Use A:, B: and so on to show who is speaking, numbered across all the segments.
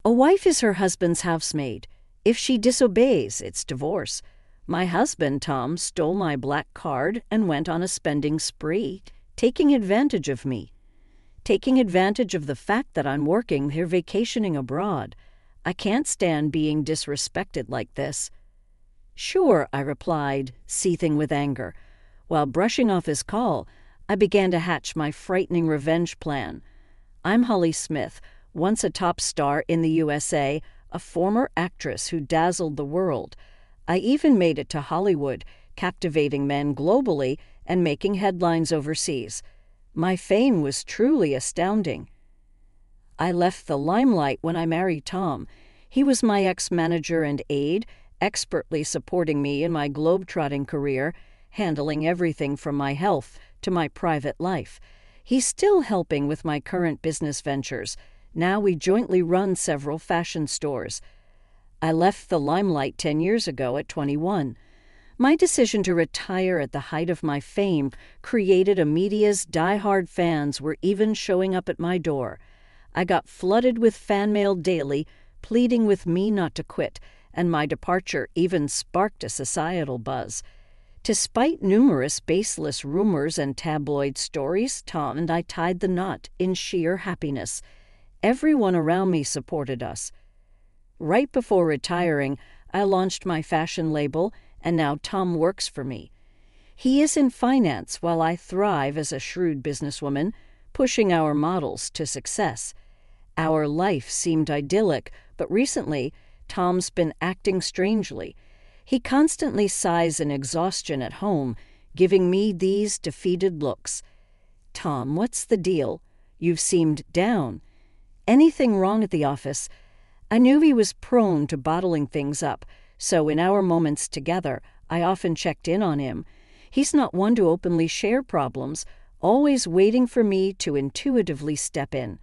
A: A wife is her husband's housemaid. If she disobeys, it's divorce. My husband, Tom, stole my black card and went on a spending spree, taking advantage of me. Taking advantage of the fact that I'm working here vacationing abroad. I can't stand being disrespected like this. Sure, I replied, seething with anger. While brushing off his call, I began to hatch my frightening revenge plan. I'm Holly Smith, once a top star in the USA, a former actress who dazzled the world. I even made it to Hollywood, captivating men globally and making headlines overseas. My fame was truly astounding. I left the limelight when I married Tom. He was my ex-manager and aide, expertly supporting me in my globe-trotting career, handling everything from my health to my private life. He's still helping with my current business ventures. Now we jointly run several fashion stores. I left the limelight 10 years ago at 21. My decision to retire at the height of my fame created a media's die-hard fans were even showing up at my door. I got flooded with fan mail daily, pleading with me not to quit, and my departure even sparked a societal buzz. Despite numerous baseless rumors and tabloid stories, Tom and I tied the knot in sheer happiness. Everyone around me supported us. Right before retiring, I launched my fashion label, and now Tom works for me. He is in finance while I thrive as a shrewd businesswoman, pushing our models to success. Our life seemed idyllic, but recently, Tom's been acting strangely. He constantly sighs in exhaustion at home, giving me these defeated looks. Tom, what's the deal? You've seemed down. Anything wrong at the office? I knew he was prone to bottling things up, so in our moments together, I often checked in on him. He's not one to openly share problems, always waiting for me to intuitively step in.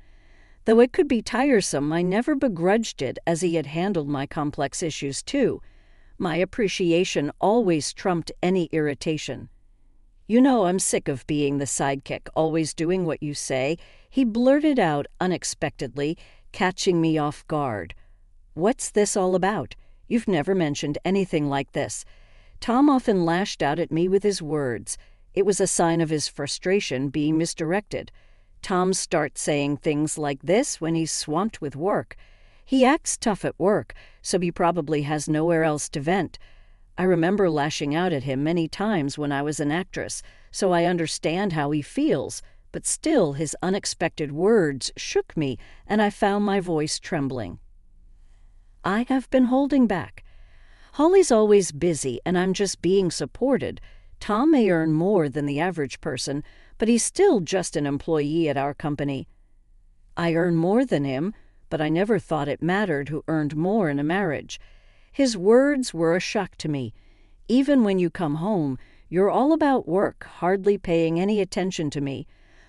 A: Though it could be tiresome, I never begrudged it as he had handled my complex issues too. My appreciation always trumped any irritation. You know I'm sick of being the sidekick, always doing what you say, he blurted out unexpectedly, catching me off guard. What's this all about? You've never mentioned anything like this. Tom often lashed out at me with his words. It was a sign of his frustration being misdirected. Tom starts saying things like this when he's swamped with work. He acts tough at work, so he probably has nowhere else to vent. I remember lashing out at him many times when I was an actress, so I understand how he feels, but still his unexpected words shook me, and I found my voice trembling. I have been holding back. Holly's always busy, and I'm just being supported. Tom may earn more than the average person, but he's still just an employee at our company. I earn more than him, but I never thought it mattered who earned more in a marriage. His words were a shock to me. Even when you come home, you're all about work, hardly paying any attention to me.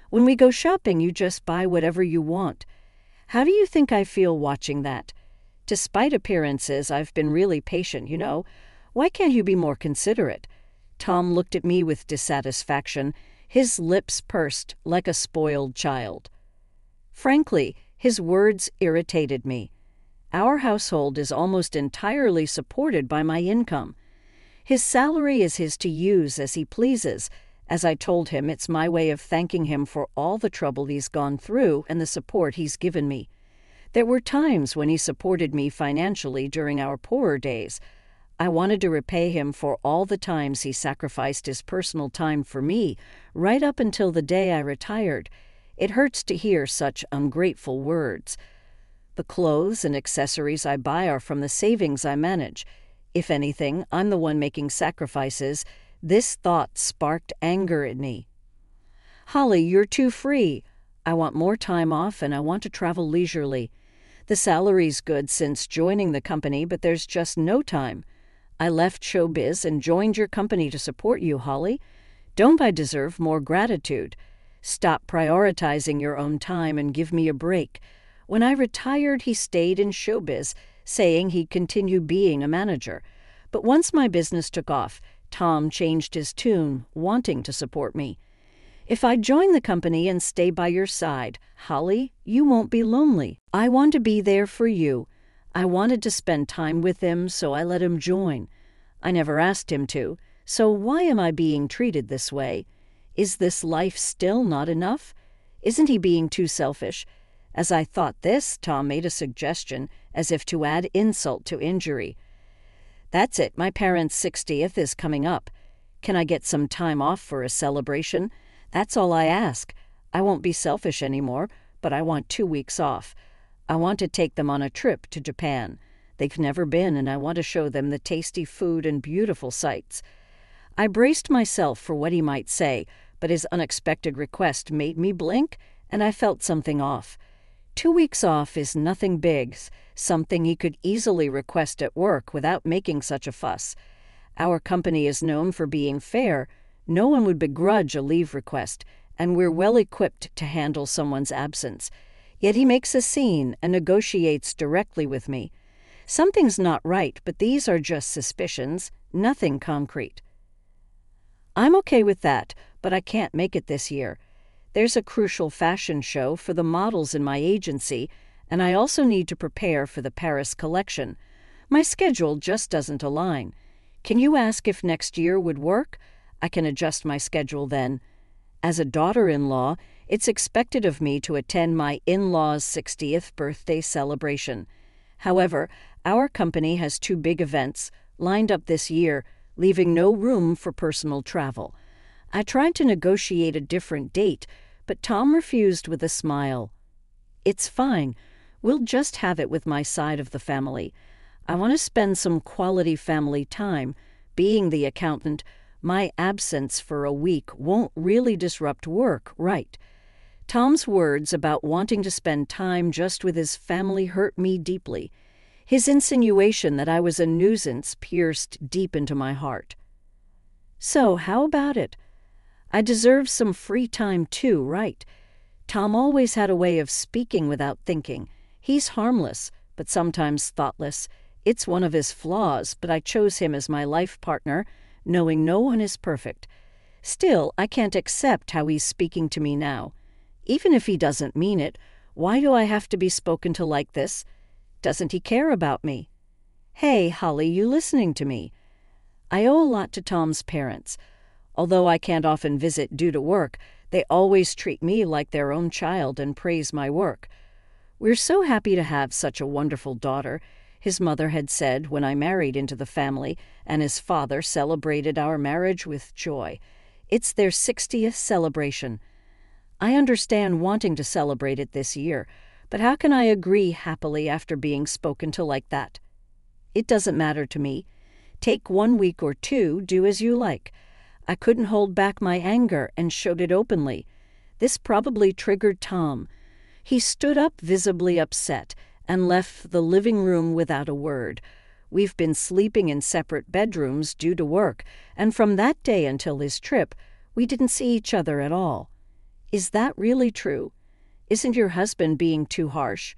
A: When we go shopping, you just buy whatever you want. How do you think I feel watching that? Despite appearances, I've been really patient, you know. Why can't you be more considerate? Tom looked at me with dissatisfaction, his lips pursed like a spoiled child. Frankly, his words irritated me. Our household is almost entirely supported by my income. His salary is his to use as he pleases. As I told him, it's my way of thanking him for all the trouble he's gone through and the support he's given me. There were times when he supported me financially during our poorer days. I wanted to repay him for all the times he sacrificed his personal time for me, right up until the day I retired. It hurts to hear such ungrateful words. The clothes and accessories I buy are from the savings I manage. If anything, I'm the one making sacrifices. This thought sparked anger in me. Holly, you're too free. I want more time off and I want to travel leisurely. The salary's good since joining the company, but there's just no time. I left showbiz and joined your company to support you, Holly. Don't I deserve more gratitude? Stop prioritizing your own time and give me a break. When I retired, he stayed in showbiz, saying he'd continue being a manager. But once my business took off, Tom changed his tune, wanting to support me. If I join the company and stay by your side, Holly, you won't be lonely. I want to be there for you. I wanted to spend time with him, so I let him join. I never asked him to, so why am I being treated this way? Is this life still not enough? Isn't he being too selfish? As I thought this, Tom made a suggestion, as if to add insult to injury. That's it, my parents' 60th is coming up. Can I get some time off for a celebration? That's all I ask. I won't be selfish anymore, but I want 2 weeks off. I want to take them on a trip to Japan. They've never been, and I want to show them the tasty food and beautiful sights. I braced myself for what he might say, but his unexpected request made me blink, and I felt something off. 2 weeks off is nothing big, something he could easily request at work without making such a fuss. Our company is known for being fair. No one would begrudge a leave request, and we're well equipped to handle someone's absence. Yet he makes a scene and negotiates directly with me. Something's not right, but these are just suspicions, nothing concrete. I'm okay with that, but I can't make it this year. There's a crucial fashion show for the models in my agency, and I also need to prepare for the Paris collection. My schedule just doesn't align. Can you ask if next year would work? I can adjust my schedule then. As a daughter-in-law, it's expected of me to attend my in-law's 60th birthday celebration. However, our company has 2 big events lined up this year, leaving no room for personal travel. I tried to negotiate a different date, but Tom refused with a smile. It's fine. We'll just have it with my side of the family. I want to spend some quality family time. Being the accountant, my absence for a week won't really disrupt work, right? Tom's words about wanting to spend time just with his family hurt me deeply. His insinuation that I was a nuisance pierced deep into my heart. So, how about it? I deserve some free time too, right? Tom always had a way of speaking without thinking. He's harmless, but sometimes thoughtless. It's one of his flaws, but I chose him as my life partner, knowing no one is perfect. Still, I can't accept how he's speaking to me now. Even if he doesn't mean it, why do I have to be spoken to like this? Doesn't he care about me? Hey, Holly, you listening to me? I owe a lot to Tom's parents. Although I can't often visit due to work, they always treat me like their own child and praise my work. We're so happy to have such a wonderful daughter, his mother had said when I married into the family, and his father celebrated our marriage with joy. It's their 60th celebration. I understand wanting to celebrate it this year, but how can I agree happily after being spoken to like that? It doesn't matter to me. Take 1 week or 2, do as you like. I couldn't hold back my anger and showed it openly. This probably triggered Tom. He stood up visibly upset and left the living room without a word. We've been sleeping in separate bedrooms due to work, and from that day until his trip, we didn't see each other at all. Is that really true? Isn't your husband being too harsh?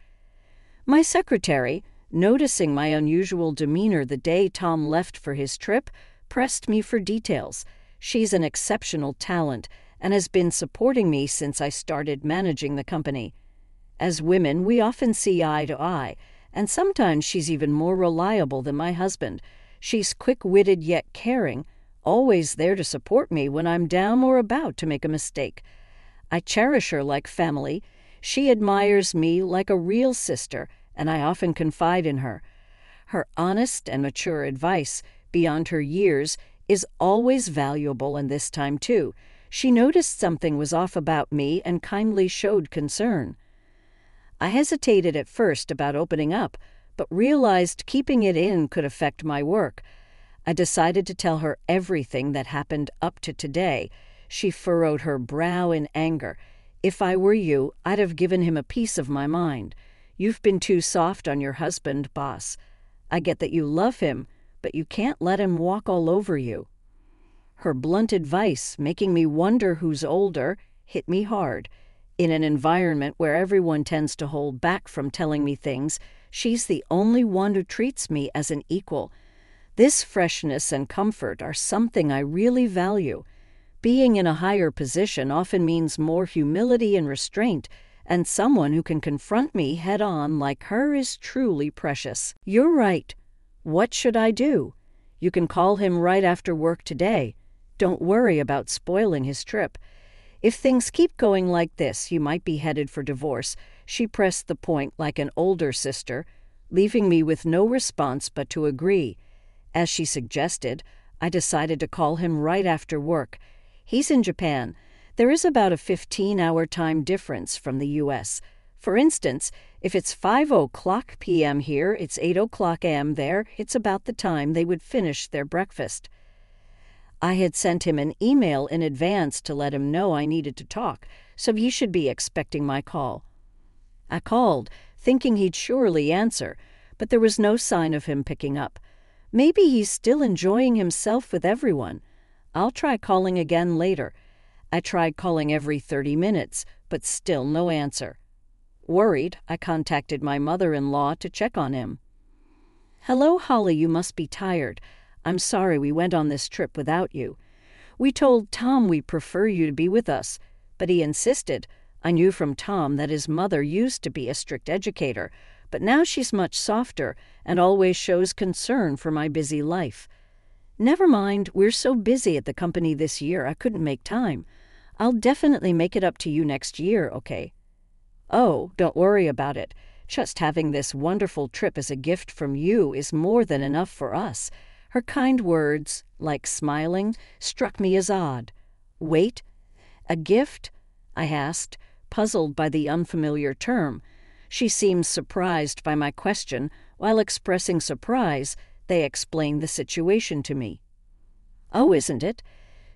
A: My secretary, noticing my unusual demeanor the day Tom left for his trip, pressed me for details. She's an exceptional talent and has been supporting me since I started managing the company. As women, we often see eye to eye, and sometimes she's even more reliable than my husband. She's quick-witted yet caring, always there to support me when I'm down or about to make a mistake. I cherish her like family. She admires me like a real sister, and I often confide in her. Her honest and mature advice, beyond her years, is always valuable, and this time too. She noticed something was off about me and kindly showed concern. I hesitated at first about opening up, but realized keeping it in could affect my work. I decided to tell her everything that happened up to today. She furrowed her brow in anger. If I were you, I'd have given him a piece of my mind. You've been too soft on your husband, boss. I get that you love him, but you can't let him walk all over you. Her blunt advice, making me wonder who's older, hit me hard. In an environment where everyone tends to hold back from telling me things, she's the only one who treats me as an equal. This freshness and comfort are something I really value. Being in a higher position often means more humility and restraint, and someone who can confront me head-on like her is truly precious. You're right. What should I do? You can call him right after work today. Don't worry about spoiling his trip. If things keep going like this, you might be headed for divorce. She pressed the point like an older sister, leaving me with no response but to agree. As she suggested, I decided to call him right after work. He's in Japan. There is about a 15-hour time difference from the U.S. For instance, if it's 5:00 p.m. here, it's 8:00 a.m. there. It's about the time they would finish their breakfast. I had sent him an email in advance to let him know I needed to talk, so he should be expecting my call. I called, thinking he'd surely answer, but there was no sign of him picking up. Maybe he's still enjoying himself with everyone. I'll try calling again later. I tried calling every 30 minutes, but still no answer. Worried, I contacted my mother-in-law to check on him. "Hello, Holly, you must be tired. I'm sorry we went on this trip without you. We told Tom we prefer you to be with us, but he insisted. I knew from Tom that his mother used to be a strict educator, but now she's much softer and always shows concern for my busy life. Never mind, we're so busy at the company this year I couldn't make time. I'll definitely make it up to you next year, okay? Oh, don't worry about it. Just having this wonderful trip as a gift from you is more than enough for us." Her kind words, like smiling, struck me as odd. "Wait, a gift?" I asked, puzzled by the unfamiliar term. She seemed surprised by my question. While expressing surprise, they explained the situation to me. "Oh, isn't it?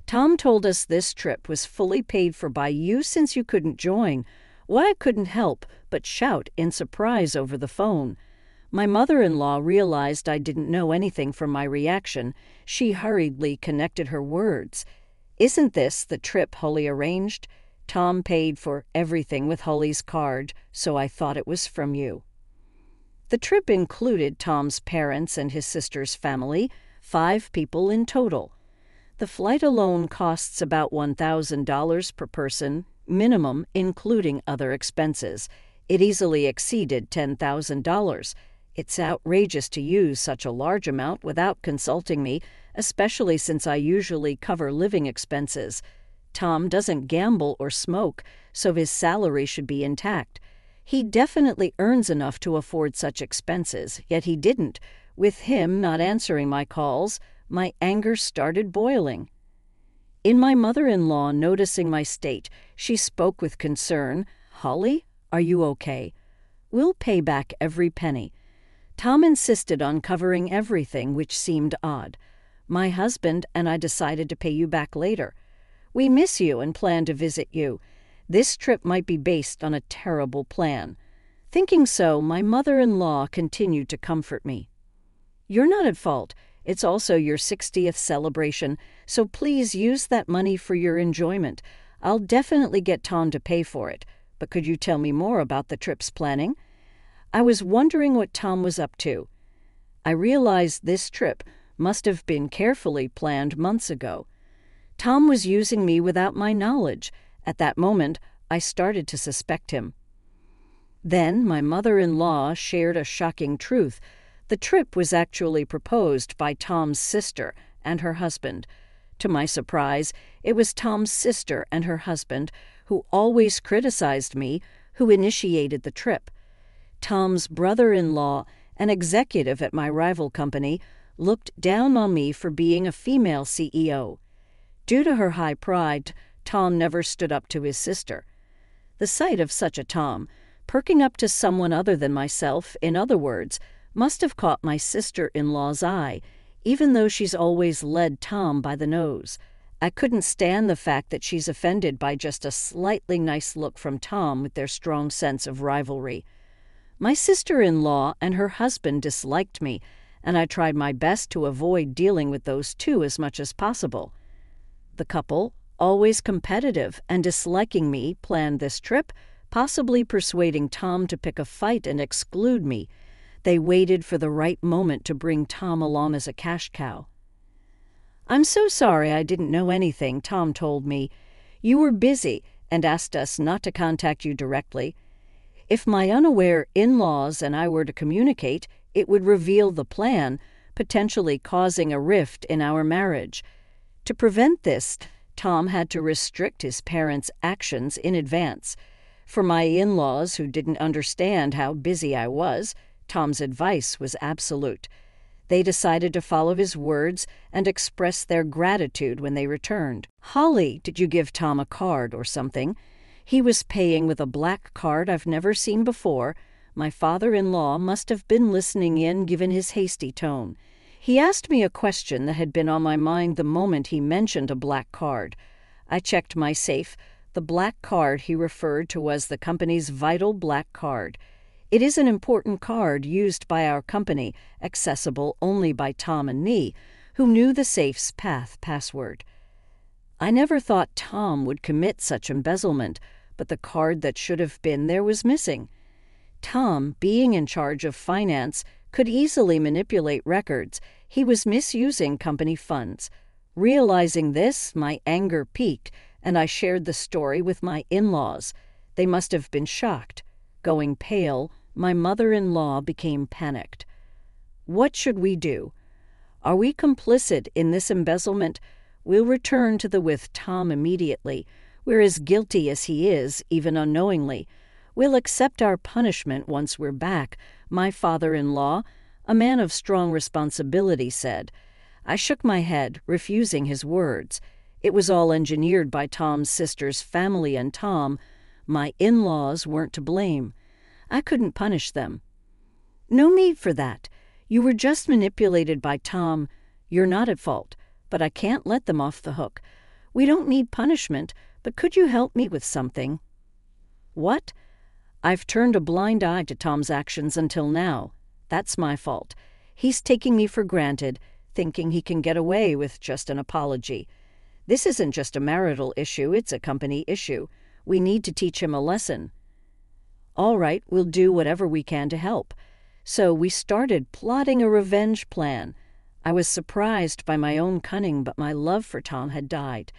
A: Tom told us this trip was fully paid for by you since you couldn't join. Why, I couldn't help but shout in surprise over the phone. My mother-in-law realized I didn't know anything from my reaction. She hurriedly connected her words. "Isn't this the trip Holly arranged? Tom paid for everything with Holly's card, so I thought it was from you." The trip included Tom's parents and his sister's family, 5 people in total. The flight alone costs about $1,000 per person, minimum, including other expenses. It easily exceeded $10,000. It's outrageous to use such a large amount without consulting me, especially since I usually cover living expenses. Tom doesn't gamble or smoke, so his salary should be intact. He definitely earns enough to afford such expenses, yet he didn't. With him not answering my calls, my anger started boiling. In my mother-in-law noticing my state, she spoke with concern. "Holly, are you okay? We'll pay back every penny." Tom insisted on covering everything, which seemed odd. "My husband and I decided to pay you back later. We miss you and plan to visit you. This trip might be based on a terrible plan." Thinking so, my mother-in-law continued to comfort me. "You're not at fault. It's also your 60th celebration, so please use that money for your enjoyment. I'll definitely get Tom to pay for it. But could you tell me more about the trip's planning?" I was wondering what Tom was up to. I realized this trip must have been carefully planned months ago. Tom was using me without my knowledge. At that moment, I started to suspect him. Then my mother-in-law shared a shocking truth. The trip was actually proposed by Tom's sister and her husband. To my surprise, it was Tom's sister and her husband, who always criticized me, who initiated the trip. Tom's brother-in-law, an executive at my rival company, looked down on me for being a female CEO. Due to her high pride, Tom never stood up to his sister. The sight of such a Tom, perking up to someone other than myself, in other words, must have caught my sister-in-law's eye, even though she's always led Tom by the nose. I couldn't stand the fact that she's offended by just a slightly nice look from Tom with their strong sense of rivalry. My sister-in-law and her husband disliked me, and I tried my best to avoid dealing with those two as much as possible. The couple, always competitive and disliking me, planned this trip, possibly persuading Tom to pick a fight and exclude me. They waited for the right moment to bring Tom along as a cash cow. "I'm so sorry I didn't know anything," Tom told me. "You were busy and asked us not to contact you directly. If my unaware in-laws and I were to communicate, it would reveal the plan, potentially causing a rift in our marriage. To prevent this, Tom had to restrict his parents' actions in advance. For my in-laws who didn't understand how busy I was, Tom's advice was absolute. They decided to follow his words and express their gratitude when they returned. Holly, did you give Tom a card or something? He was paying with a black card I've never seen before. My father-in-law must have been listening in given his hasty tone. He asked me a question that had been on my mind the moment he mentioned a black card. I checked my safe. The black card he referred to was the company's vital black card. It is an important card used by our company, accessible only by Tom and me, who knew the safe's password. I never thought Tom would commit such embezzlement, but the card that should have been there was missing. Tom, being in charge of finance, could easily manipulate records. He was misusing company funds. Realizing this, my anger peaked, and I shared the story with my in-laws. They must have been shocked. Going pale, my mother-in-law became panicked. What should we do? Are we complicit in this embezzlement? We'll return to the with Tom immediately. We're as guilty as he is, even unknowingly. We'll accept our punishment once we're back, my father-in-law, a man of strong responsibility, said. I shook my head, refusing his words. It was all engineered by Tom's sister's family and Tom. My in-laws weren't to blame. I couldn't punish them. No need for that. You were just manipulated by Tom. You're not at fault, but I can't let them off the hook. We don't need punishment, but could you help me with something? What? I've turned a blind eye to Tom's actions until now. That's my fault. He's taking me for granted, thinking he can get away with just an apology. This isn't just a marital issue, it's a company issue. We need to teach him a lesson. All right, we'll do whatever we can to help. So we started plotting a revenge plan. I was surprised by my own cunning, but my love for Tom had died.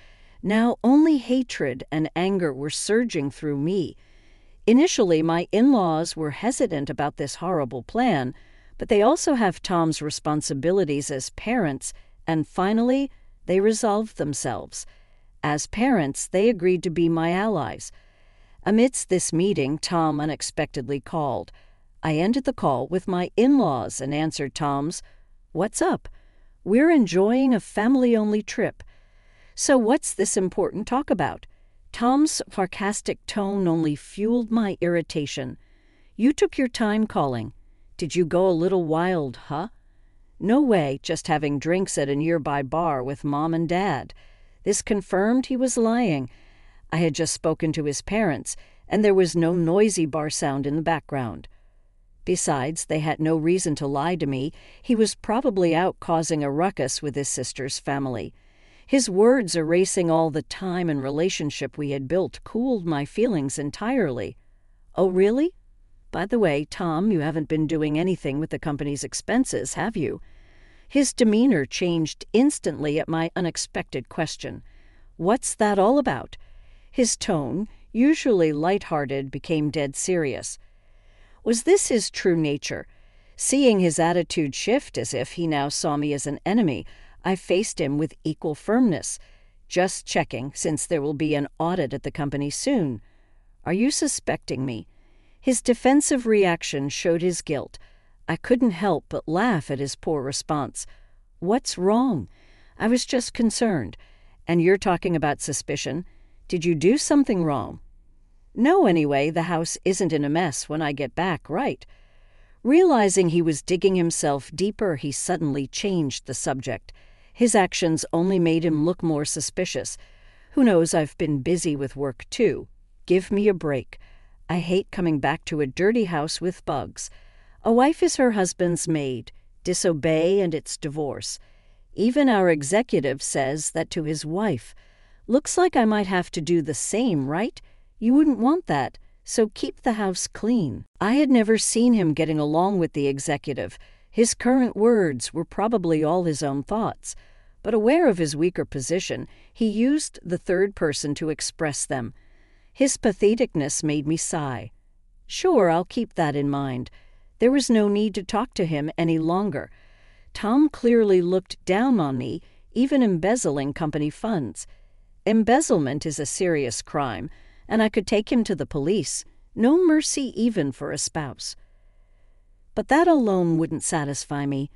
A: Now only hatred and anger were surging through me. Initially, my in-laws were hesitant about this horrible plan, but they also have Tom's responsibilities as parents, and finally, they resolved themselves. As parents, they agreed to be my allies. Amidst this meeting, Tom unexpectedly called. I ended the call with my in-laws and answered Tom's, "What's up? We're enjoying a family-only trip." "So what's this important talk about?" Tom's sarcastic tone only fueled my irritation. "You took your time calling. Did you go a little wild, huh?" "No way, just having drinks at a nearby bar with Mom and Dad." This confirmed he was lying. I had just spoken to his parents, and there was no noisy bar sound in the background. Besides, they had no reason to lie to me. He was probably out causing a ruckus with his sister's family. His words erasing all the time and relationship we had built cooled my feelings entirely. "Oh, really? By the way, Tom, you haven't been doing anything with the company's expenses, have you?" His demeanor changed instantly at my unexpected question. "What's that all about?" His tone, usually light-hearted, became dead serious. Was this his true nature? Seeing his attitude shift as if he now saw me as an enemy, I faced him with equal firmness. "Just checking, since there will be an audit at the company soon. Are you suspecting me?" His defensive reaction showed his guilt. I couldn't help but laugh at his poor response. "What's wrong?" I was just concerned. "And you're talking about suspicion. Did you do something wrong?" "No, anyway, the house isn't in a mess when I get back, right?" Realizing he was digging himself deeper, he suddenly changed the subject. His actions only made him look more suspicious. "Who knows, I've been busy with work too. Give me a break. I hate coming back to a dirty house with bugs. A wife is her husband's maid. Disobey and it's divorce. Even our executive says that to his wife. Looks like I might have to do the same, right? You wouldn't want that, so keep the house clean." I had never seen him getting along with the executive. His current words were probably all his own thoughts. but aware of his weaker position, he used the third person to express them. His patheticness made me sigh. Sure, I'll keep that in mind. There was no need to talk to him any longer. Tom clearly looked down on me, even embezzling company funds. Embezzlement is a serious crime, and I could take him to the police. No mercy even for a spouse. But that alone wouldn't satisfy me.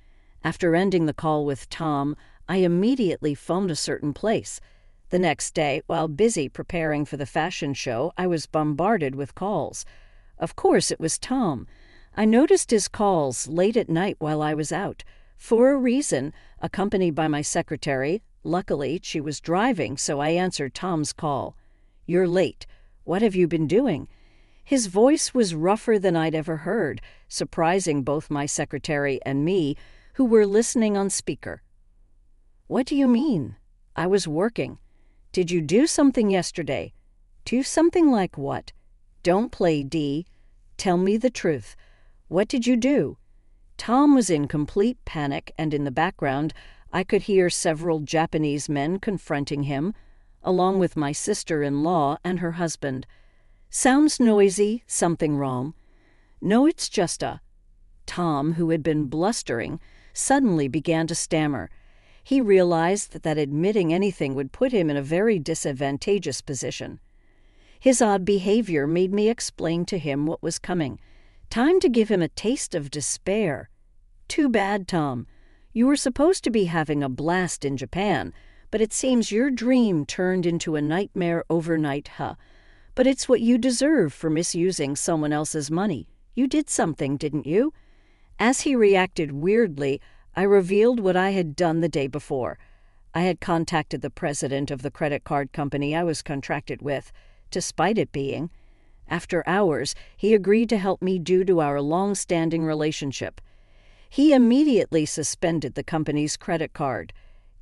A: After ending the call with Tom, I immediately phoned a certain place. The next day, while busy preparing for the fashion show, I was bombarded with calls. Of course, it was Tom. I noticed his calls late at night while I was out, for a reason, accompanied by my secretary. Luckily, she was driving, so I answered Tom's call. "You're late. What have you been doing?" His voice was rougher than I'd ever heard, surprising both my secretary and me, who were listening on speaker. "What do you mean?" "I was working." "Did you do something yesterday?" "Do something like what?" "Don't play, Dee. Tell me the truth. What did you do?" Tom was in complete panic, and in the background, I could hear several Japanese men confronting him, along with my sister-in-law and her husband. "Sounds noisy. Something wrong?" "No, it's just a—" Tom, who had been blustering, suddenly began to stammer. He realized that admitting anything would put him in a very disadvantageous position. His odd behavior made me explain to him what was coming. Time to give him a taste of despair. "Too bad, Tom. You were supposed to be having a blast in Japan, but it seems your dream turned into a nightmare overnight, huh? But it's what you deserve for misusing someone else's money. You did something, didn't you?" As he reacted weirdly, I revealed what I had done the day before. I had contacted the president of the credit card company I was contracted with, to spite it being. After hours, he agreed to help me due to our long-standing relationship. He immediately suspended the company's credit card.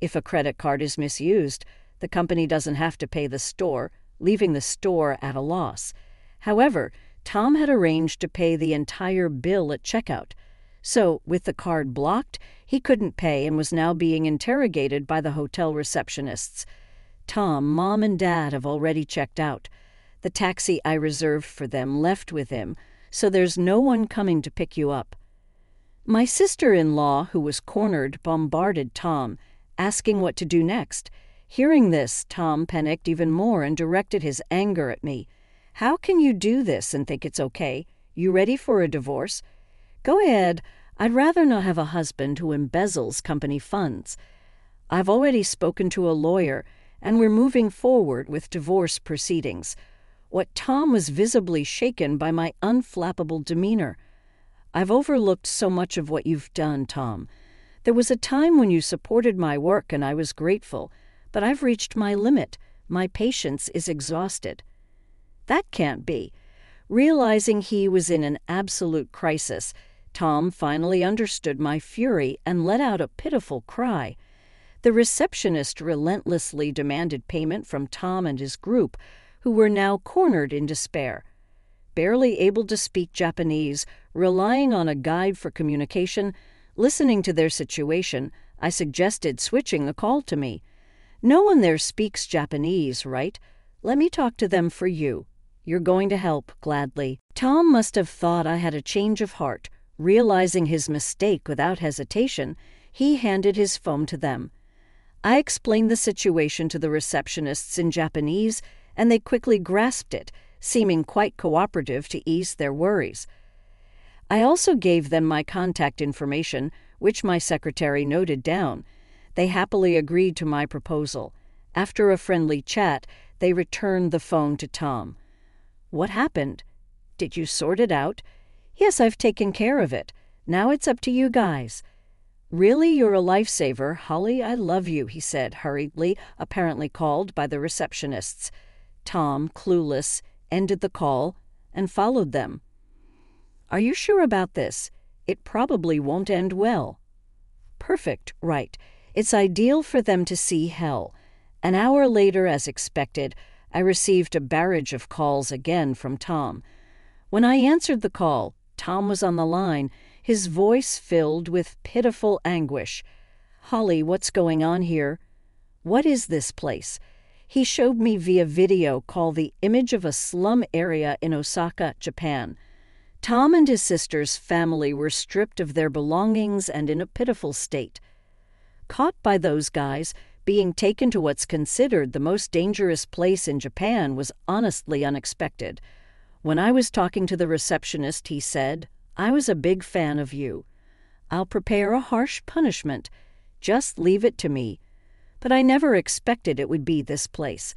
A: If a credit card is misused, the company doesn't have to pay the store, leaving the store at a loss. However, Tom had arranged to pay the entire bill at checkout. So, with the card blocked, he couldn't pay and was now being interrogated by the hotel receptionists. "Tom, Mom and Dad have already checked out. The taxi I reserved for them left with him, so there's no one coming to pick you up." My sister-in-law, who was cornered, bombarded Tom, asking what to do next. Hearing this, Tom panicked even more and directed his anger at me. "How can you do this and think it's okay? You ready for a divorce?" "Go ahead. I'd rather not have a husband who embezzles company funds. I've already spoken to a lawyer, and we're moving forward with divorce proceedings." What Tom was visibly shaken by my unflappable demeanor. "I've overlooked so much of what you've done, Tom. There was a time when you supported my work and I was grateful, but I've reached my limit. My patience is exhausted." That can't be. Realizing he was in an absolute crisis, Tom finally understood my fury and let out a pitiful cry. The receptionist relentlessly demanded payment from Tom and his group, who were now cornered in despair. Barely able to speak Japanese, relying on a guide for communication, listening to their situation, I suggested switching the call to me. "No one there speaks Japanese, right? Let me talk to them for you. You're going to help, gladly." Tom must have thought I had a change of heart. Realizing his mistake without hesitation, he handed his phone to them. I explained the situation to the receptionists in Japanese, and they quickly grasped it, seeming quite cooperative to ease their worries. I also gave them my contact information, which my secretary noted down. They happily agreed to my proposal. After a friendly chat, they returned the phone to Tom. "What happened? Did you sort it out?" "Yes, I've taken care of it. Now it's up to you guys." "Really, you're a lifesaver, Holly. I love you," he said hurriedly, apparently called by the receptionists. Tom, clueless, ended the call and followed them. "Are you sure about this? It probably won't end well." "Perfect, right. It's ideal for them to see hell." An hour later, as expected, I received a barrage of calls again from Tom. When I answered the call, Tom was on the line, his voice filled with pitiful anguish. "Holly, what's going on here? What is this place?" He showed me via video call the image of a slum area in Osaka, Japan. Tom and his sister's family were stripped of their belongings and in a pitiful state. Caught by those guys, being taken to what's considered the most dangerous place in Japan was honestly unexpected. When I was talking to the receptionist, he said, "I was a big fan of you. I'll prepare a harsh punishment. Just leave it to me." But I never expected it would be this place.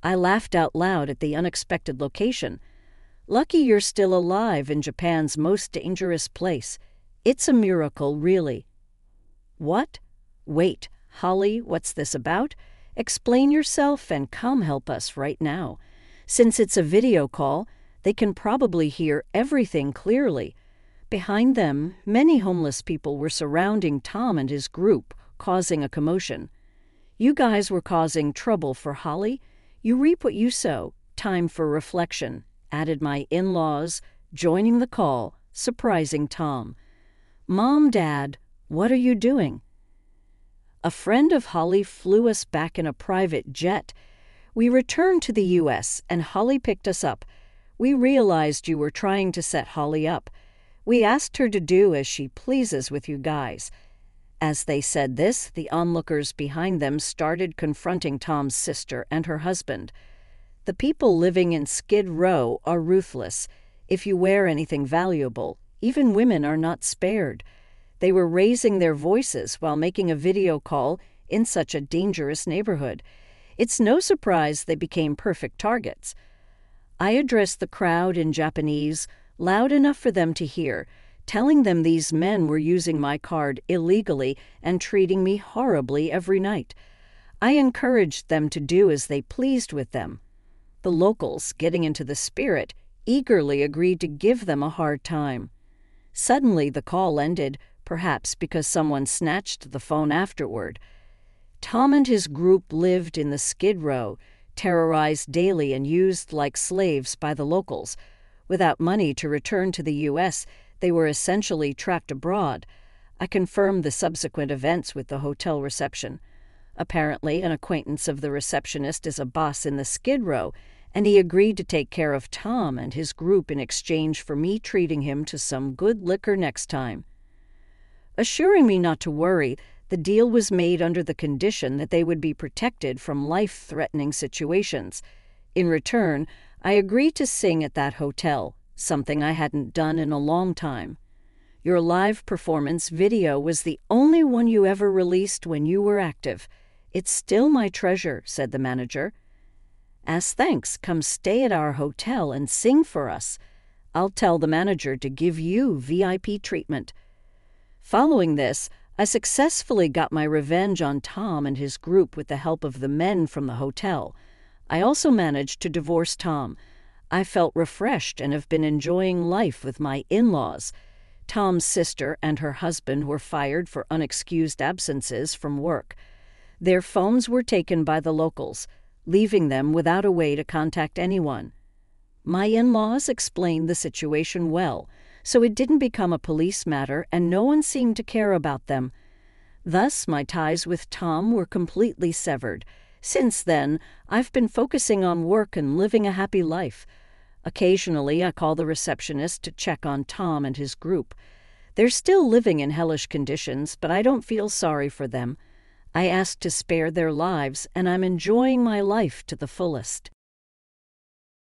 A: I laughed out loud at the unexpected location. Lucky you're still alive in Japan's most dangerous place. It's a miracle, really. What? Wait, Holly, what's this about? Explain yourself and come help us right now. Since it's a video call, they can probably hear everything clearly. Behind them, many homeless people were surrounding Tom and his group, causing a commotion. "You guys were causing trouble for Holly. You reap what you sow. Time for reflection," added my in-laws, joining the call, surprising Tom. "Mom, Dad, what are you doing?" A friend of Holly flew us back in a private jet. We returned to the U.S., and Holly picked us up. We realized you were trying to set Holly up. We asked her to do as she pleases with you guys. As they said this, the onlookers behind them started confronting Tom's sister and her husband. The people living in Skid Row are ruthless. If you wear anything valuable, even women are not spared. They were raising their voices while making a video call in such a dangerous neighborhood. It's no surprise they became perfect targets. I addressed the crowd in Japanese, loud enough for them to hear, telling them these men were using my card illegally and treating me horribly every night. I encouraged them to do as they pleased with them. The locals, getting into the spirit, eagerly agreed to give them a hard time. Suddenly the call ended, perhaps because someone snatched the phone afterward. Tom and his group lived in the Skid Row, terrorized daily and used like slaves by the locals. Without money to return to the U.S., they were essentially trapped abroad. I confirmed the subsequent events with the hotel reception. Apparently, an acquaintance of the receptionist is a boss in the Skid Row, and he agreed to take care of Tom and his group in exchange for me treating him to some good liquor next time. Assuring me not to worry, the deal was made under the condition that they would be protected from life-threatening situations. In return, I agreed to sing at that hotel, something I hadn't done in a long time. Your live performance video was the only one you ever released when you were active. It's still my treasure, said the manager. As thanks, come stay at our hotel and sing for us. I'll tell the manager to give you VIP treatment. Following this, I successfully got my revenge on Tom and his group with the help of the men from the hotel. I also managed to divorce Tom. I felt refreshed and have been enjoying life with my in-laws. Tom's sister and her husband were fired for unexcused absences from work. Their phones were taken by the locals, leaving them without a way to contact anyone. My in-laws explained the situation well, so it didn't become a police matter and no one seemed to care about them. Thus, my ties with Tom were completely severed. Since then, I've been focusing on work and living a happy life. Occasionally, I call the receptionist to check on Tom and his group. They're still living in hellish conditions, but I don't feel sorry for them. I asked to spare their lives, and I'm enjoying my life to the fullest.